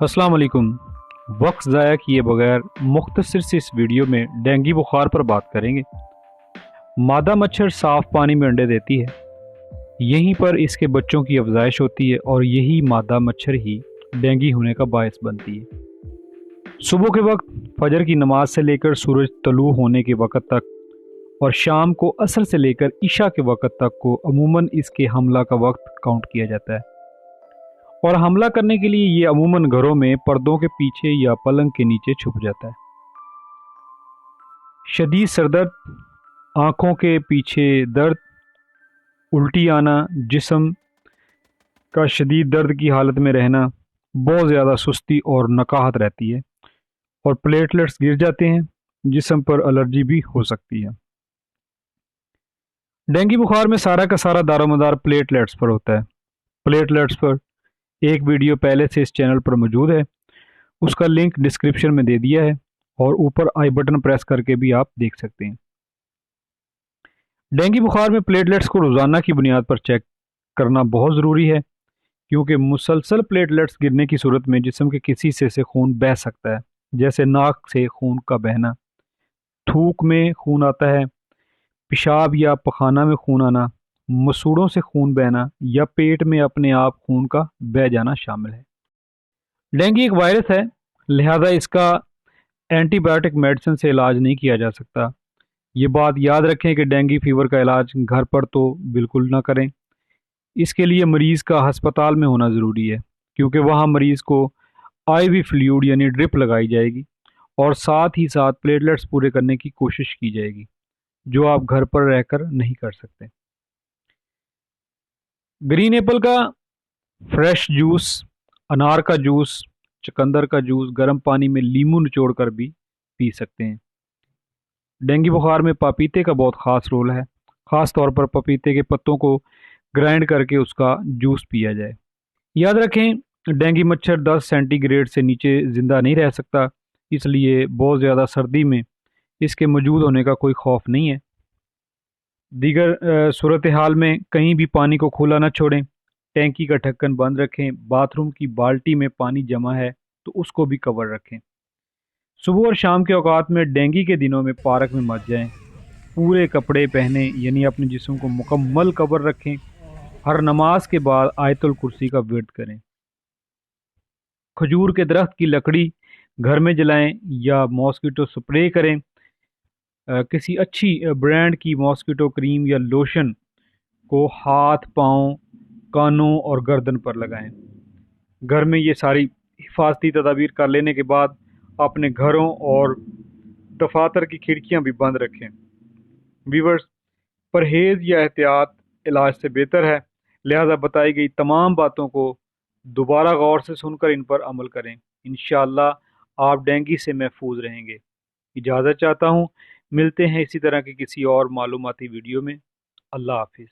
अस्सलाम वालेकुम। वक्त ज़ाया किए बगैर मुख्तसर से इस वीडियो में डेंगू बुखार पर बात करेंगे। मादा मच्छर साफ़ पानी में अंडे देती है, यहीं पर इसके बच्चों की अफजाइश होती है और यही मादा मच्छर ही डेंगू होने का बायस बनती है। सुबह के वक्त फजर की नमाज से लेकर सूरज तलू होने के वक़्त तक और शाम को असर से लेकर इशा के वक़्त तक को अमूमन इसके हमला का वक्त काउंट किया जाता है। और हमला करने के लिए ये अमूमन घरों में पर्दों के पीछे या पलंग के नीचे छुप जाता है। शदीद सरदर्द, आँखों के पीछे दर्द, उल्टी आना, जिस्म का शदीद दर्द की हालत में रहना, बहुत ज़्यादा सुस्ती और नकाहत रहती है और प्लेटलेट्स गिर जाते हैं, जिस्म पर एलर्जी भी हो सकती है। डेंगू बुखार में सारा का सारा दारोमदार प्लेटलेट्स पर होता है। प्लेटलेट्स पर एक वीडियो पहले से इस चैनल पर मौजूद है, उसका लिंक डिस्क्रिप्शन में दे दिया है और ऊपर आई बटन प्रेस करके भी आप देख सकते हैं। डेंगू बुखार में प्लेटलेट्स को रोज़ाना की बुनियाद पर चेक करना बहुत ज़रूरी है, क्योंकि मुसलसल प्लेटलेट्स गिरने की सूरत में जिस्म के किसी हिस्से से खून बह सकता है, जैसे नाक से खून का बहना, थूक में खून आता है, पेशाब या पखाना में खून आना, मसूड़ों से खून बहना या पेट में अपने आप खून का बह जाना शामिल है। डेंगू एक वायरस है, लिहाजा इसका एंटीबायोटिक मेडिसिन से इलाज नहीं किया जा सकता। ये बात याद रखें कि डेंगू फीवर का इलाज घर पर तो बिल्कुल ना करें। इसके लिए मरीज़ का हस्पताल में होना ज़रूरी है, क्योंकि वहाँ मरीज़ को आईवी फ्लूइड यानी ड्रिप लगाई जाएगी और साथ ही साथ प्लेटलेट्स पूरे करने की कोशिश की जाएगी, जो आप घर पर रहकर नहीं कर सकते। ग्रीन एप्पल का फ्रेश जूस, अनार का जूस, चुकंदर का जूस गर्म पानी में लीमू निचोड़ कर भी पी सकते हैं। डेंगू बुखार में पपीते का बहुत ख़ास रोल है, ख़ास तौर पर पपीते के पत्तों को ग्राइंड करके उसका जूस पिया जाए। याद रखें, डेंगू मच्छर 10 सेंटीग्रेड से नीचे ज़िंदा नहीं रह सकता, इसलिए बहुत ज़्यादा सर्दी में इसके मौजूद होने का कोई खौफ नहीं है। दीगर सूरत हाल में कहीं भी पानी को खुला न छोड़ें, टैंकी का ढक्कन बंद रखें, बाथरूम की बाल्टी में पानी जमा है तो उसको भी कवर रखें। सुबह और शाम के औकात में डेंगू के दिनों में पार्क में मत जाएं। पूरे कपड़े पहने यानी अपने जिस्म को मुकम्मल कवर रखें। हर नमाज के बाद आयतुल कुर्सी का विर्द करें। खजूर के दरख्त की लकड़ी घर में जलाएं या मॉस्किटो स्प्रे करें। किसी अच्छी ब्रांड की मॉस्किटो क्रीम या लोशन को हाथ, पाँव, कानों और गर्दन पर लगाएं। घर में ये सारी हिफाजती तदाबीर कर लेने के बाद अपने घरों और दफातर की खिड़कियां भी बंद रखें। व्यूअर्स, परहेज़ या एहतियात इलाज से बेहतर है, लिहाजा बताई गई तमाम बातों को दोबारा गौर से सुनकर इन पर अमल करें। इंशाअल्लाह आप डेंगू से महफूज रहेंगे। इजाज़त चाहता हूँ, मिलते हैं इसी तरह की किसी और मालूमाती वीडियो में। अल्लाह हाफिज़।